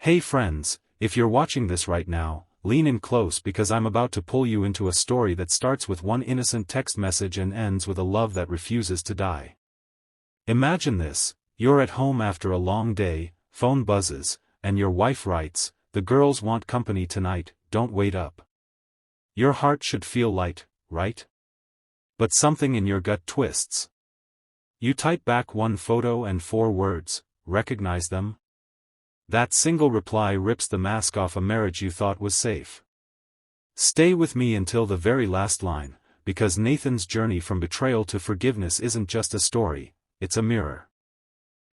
Hey friends, if you're watching this right now, lean in close because I'm about to pull you into a story that starts with one innocent text message and ends with a love that refuses to die. Imagine this: you're at home after a long day, phone buzzes, and your wife writes, "The girls want company tonight, don't wait up." Your heart should feel light, right? But something in your gut twists. You type back one photo and 4 words, recognize them? That single reply rips the mask off a marriage you thought was safe. Stay with me until the very last line, because Nathan's journey from betrayal to forgiveness isn't just a story, it's a mirror.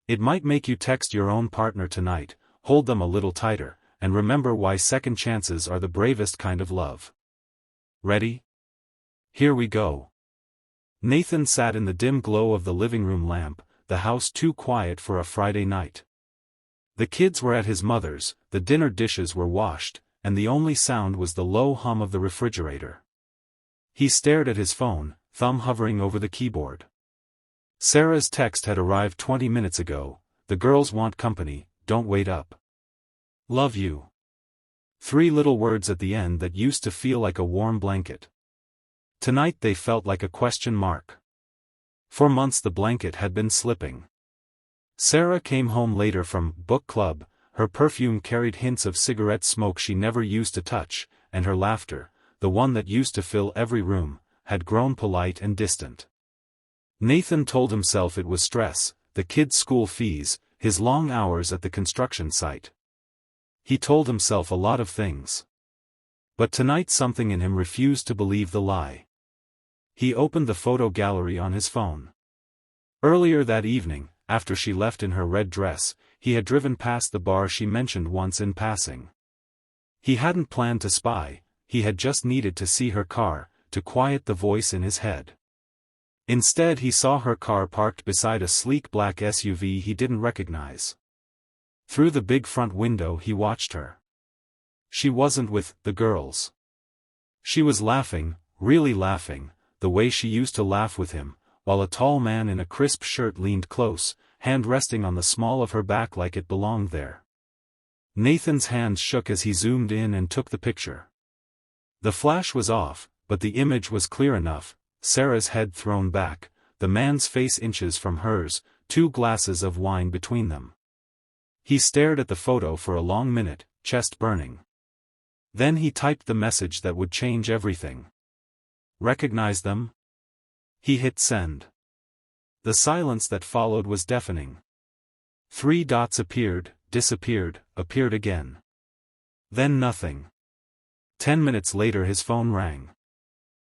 It might make you text your own partner tonight, hold them a little tighter, and remember why second chances are the bravest kind of love. Ready? Here we go. Nathan sat in the dim glow of the living room lamp, the house too quiet for a Friday night. The kids were at his mother's, the dinner dishes were washed, and the only sound was the low hum of the refrigerator. He stared at his phone, thumb hovering over the keyboard. Sarah's text had arrived 20 minutes ago. "The girls want company, don't wait up. Love you." 3 little words at the end that used to feel like a warm blanket. Tonight they felt like a question mark. For months the blanket had been slipping. Sarah came home later from book club, her perfume carried hints of cigarette smoke she never used to touch, and her laughter, the one that used to fill every room, had grown polite and distant. Nathan told himself it was stress, the kids' school fees, his long hours at the construction site. He told himself a lot of things. But tonight something in him refused to believe the lie. He opened the photo gallery on his phone. Earlier that evening, after she left in her red dress, he had driven past the bar she mentioned once in passing. He hadn't planned to spy, he had just needed to see her car, to quiet the voice in his head. Instead he saw her car parked beside a sleek black SUV he didn't recognize. Through the big front window he watched her. She wasn't with the girls. She was laughing, really laughing, the way she used to laugh with him, while a tall man in a crisp shirt leaned close, hand resting on the small of her back like it belonged there. Nathan's hands shook as he zoomed in and took the picture. The flash was off, but the image was clear enough: Sarah's head thrown back, the man's face inches from hers, 2 glasses of wine between them. He stared at the photo for a long minute, chest burning. Then he typed the message that would change everything. Recognize them? He hit send. The silence that followed was deafening. 3 dots appeared, disappeared, appeared again. Then nothing. 10 minutes later his phone rang.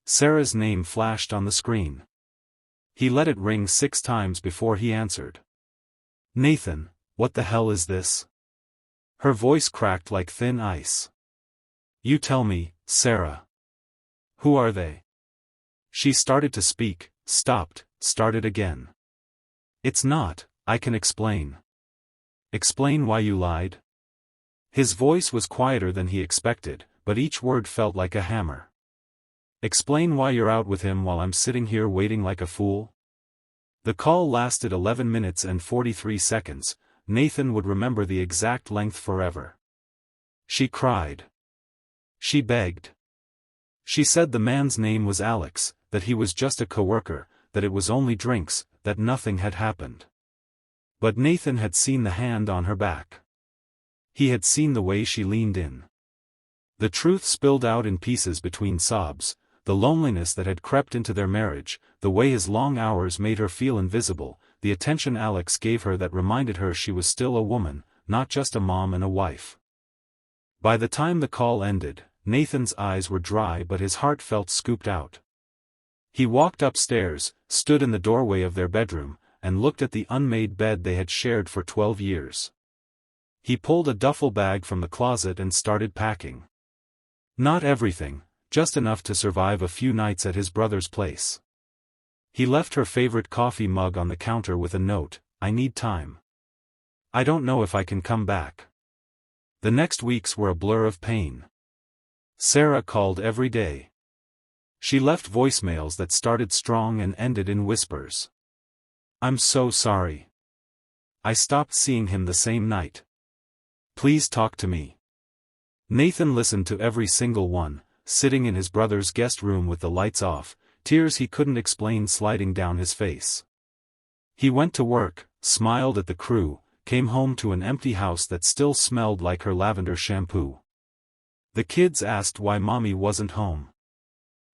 Sarah's name flashed on the screen. He let it ring 6 times before he answered. "Nathan, what the hell is this?" Her voice cracked like thin ice. "You tell me, Sarah. Who are they?" She started to speak, stopped, started again. "It's not, I can explain." "Explain why you lied?" His voice was quieter than he expected, but each word felt like a hammer. "Explain why you're out with him while I'm sitting here waiting like a fool?" The call lasted 11 minutes and 43 seconds, Nathan would remember the exact length forever. She cried. She begged. She said the man's name was Alex, that he was just a coworker, that it was only drinks, that nothing had happened. But Nathan had seen the hand on her back. He had seen the way she leaned in. The truth spilled out in pieces between sobs, the loneliness that had crept into their marriage, the way his long hours made her feel invisible, the attention Alex gave her that reminded her she was still a woman, not just a mom and a wife. By the time the call ended, Nathan's eyes were dry but his heart felt scooped out. He walked upstairs, stood in the doorway of their bedroom, and looked at the unmade bed they had shared for 12 years. He pulled a duffel bag from the closet and started packing. Not everything, just enough to survive a few nights at his brother's place. He left her favorite coffee mug on the counter with a note: "I need time. I don't know if I can come back." The next weeks were a blur of pain. Sarah called every day. She left voicemails that started strong and ended in whispers. "I'm so sorry. I stopped seeing him the same night. Please talk to me. Nathan listened to every single one, sitting in his brother's guest room with the lights off, tears he couldn't explain sliding down his face. He went to work, smiled at the crew, came home to an empty house that still smelled like her lavender shampoo. The kids asked why mommy wasn't home.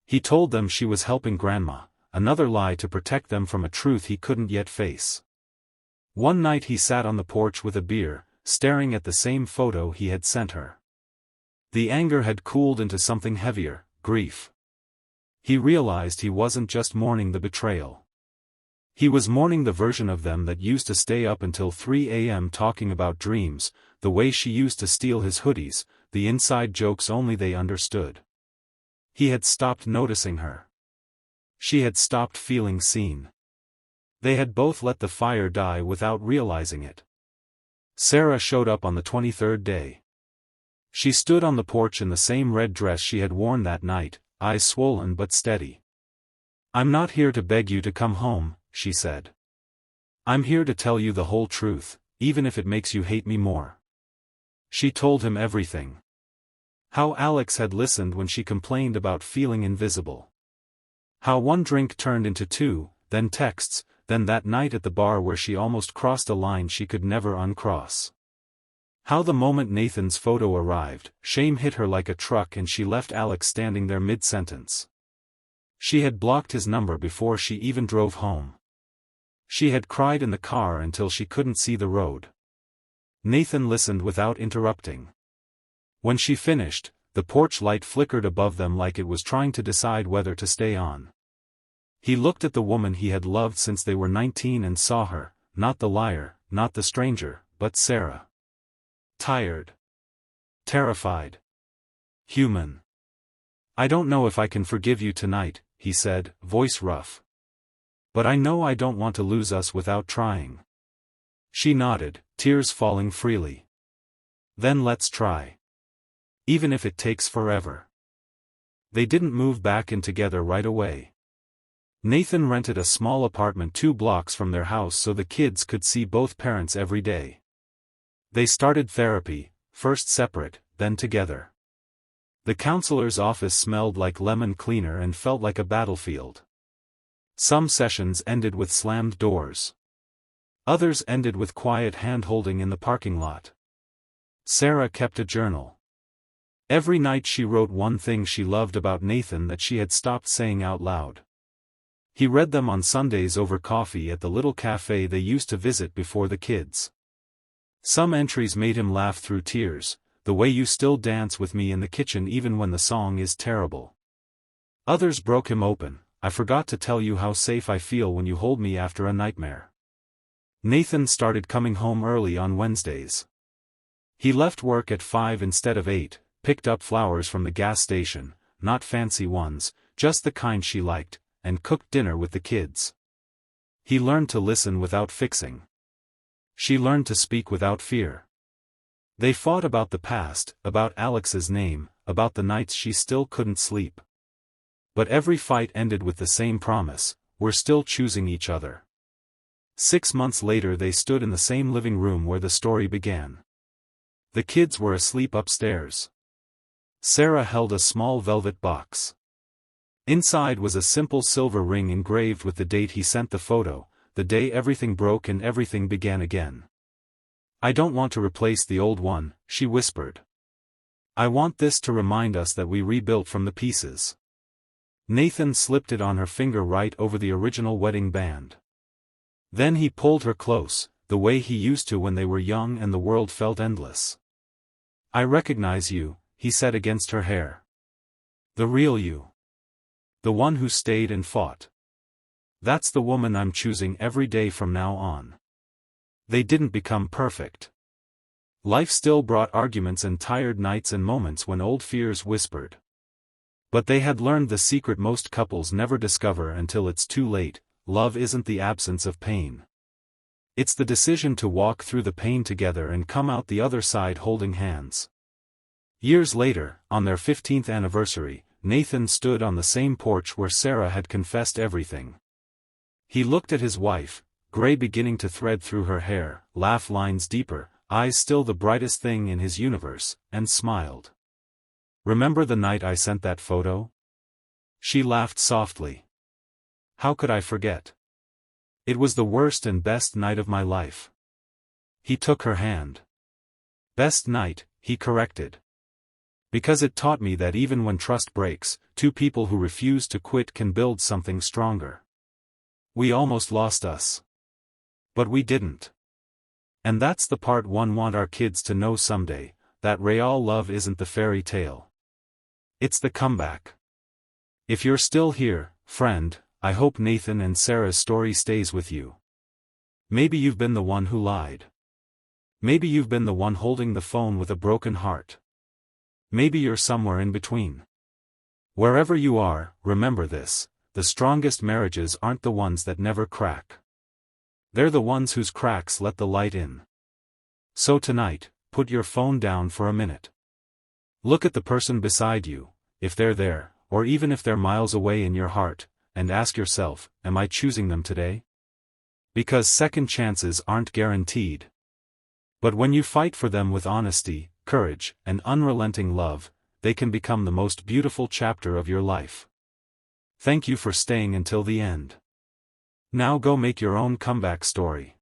He told them she was helping grandma, another lie to protect them from a truth he couldn't yet face. One night he sat on the porch with a beer, staring at the same photo he had sent her. The anger had cooled into something heavier, grief. He realized he wasn't just mourning the betrayal. He was mourning the version of them that used to stay up until 3 a.m. talking about dreams, the way she used to steal his hoodies, the inside jokes only they understood. He had stopped noticing her. She had stopped feeling seen. They had both let the fire die without realizing it. Sarah showed up on the 23rd day. She stood on the porch in the same red dress she had worn that night, eyes swollen but steady. "I'm not here to beg you to come home," she said. "I'm here to tell you the whole truth, even if it makes you hate me more." She told him everything. How Alex had listened when she complained about feeling invisible. How one drink turned into two, then texts, then that night at the bar where she almost crossed a line she could never uncross. How the moment Nathan's photo arrived, shame hit her like a truck and she left Alex standing there mid-sentence. She had blocked his number before she even drove home. She had cried in the car until she couldn't see the road. Nathan listened without interrupting. When she finished, the porch light flickered above them like it was trying to decide whether to stay on. He looked at the woman he had loved since they were 19 and saw her, not the liar, not the stranger, but Sarah. Tired. Terrified. Human. "I don't know if I can forgive you tonight," he said, voice rough. "But I know I don't want to lose us without trying." She nodded, tears falling freely. "Then let's try. Even if it takes forever." They didn't move back in together right away. Nathan rented a small apartment 2 blocks from their house so the kids could see both parents every day. They started therapy, first separate, then together. The counselor's office smelled like lemon cleaner and felt like a battlefield. Some sessions ended with slammed doors. Others ended with quiet hand-holding in the parking lot. Sarah kept a journal. Every night she wrote one thing she loved about Nathan that she had stopped saying out loud. He read them on Sundays over coffee at the little cafe they used to visit before the kids. Some entries made him laugh through tears, "The way you still dance with me in the kitchen even when the song is terrible." Others broke him open, "I forgot to tell you how safe I feel when you hold me after a nightmare." Nathan started coming home early on Wednesdays. He left work at 5 instead of 8, picked up flowers from the gas station, not fancy ones, just the kind she liked, and cooked dinner with the kids. He learned to listen without fixing. She learned to speak without fear. They fought about the past, about Alex's name, about the nights she still couldn't sleep. But every fight ended with the same promise: we're still choosing each other. 6 months later they stood in the same living room where the story began. The kids were asleep upstairs. Sarah held a small velvet box. Inside was a simple silver ring engraved with the date he sent the photo, the day everything broke and everything began again. "I don't want to replace the old one," she whispered. "I want this to remind us that we rebuilt from the pieces." Nathan slipped it on her finger right over the original wedding band. Then he pulled her close, the way he used to when they were young and the world felt endless. "I recognize you," he said against her hair. "The real you. The one who stayed and fought. That's the woman I'm choosing every day from now on." They didn't become perfect. Life still brought arguments and tired nights and moments when old fears whispered. But they had learned the secret most couples never discover until it's too late: love isn't the absence of pain. It's the decision to walk through the pain together and come out the other side holding hands. Years later, on their 15th anniversary, Nathan stood on the same porch where Sarah had confessed everything. He looked at his wife, gray beginning to thread through her hair, laugh lines deeper, eyes still the brightest thing in his universe, and smiled. "Remember the night I sent that photo?" She laughed softly. "How could I forget? It was the worst and best night of my life." He took her hand. "Best night," he corrected. "Because it taught me that even when trust breaks, two people who refuse to quit can build something stronger. We almost lost us. But we didn't. And that's the part one want our kids to know someday, that real love isn't the fairy tale. It's the comeback." If you're still here, friend, I hope Nathan and Sarah's story stays with you. Maybe you've been the one who lied. Maybe you've been the one holding the phone with a broken heart. Maybe you're somewhere in between. Wherever you are, remember this: the strongest marriages aren't the ones that never crack. They're the ones whose cracks let the light in. So tonight, put your phone down for a minute. Look at the person beside you, if they're there, or even if they're miles away in your heart, and ask yourself, am I choosing them today? Because second chances aren't guaranteed. But when you fight for them with honesty, courage, and unrelenting love, they can become the most beautiful chapter of your life. Thank you for staying until the end. Now go make your own comeback story.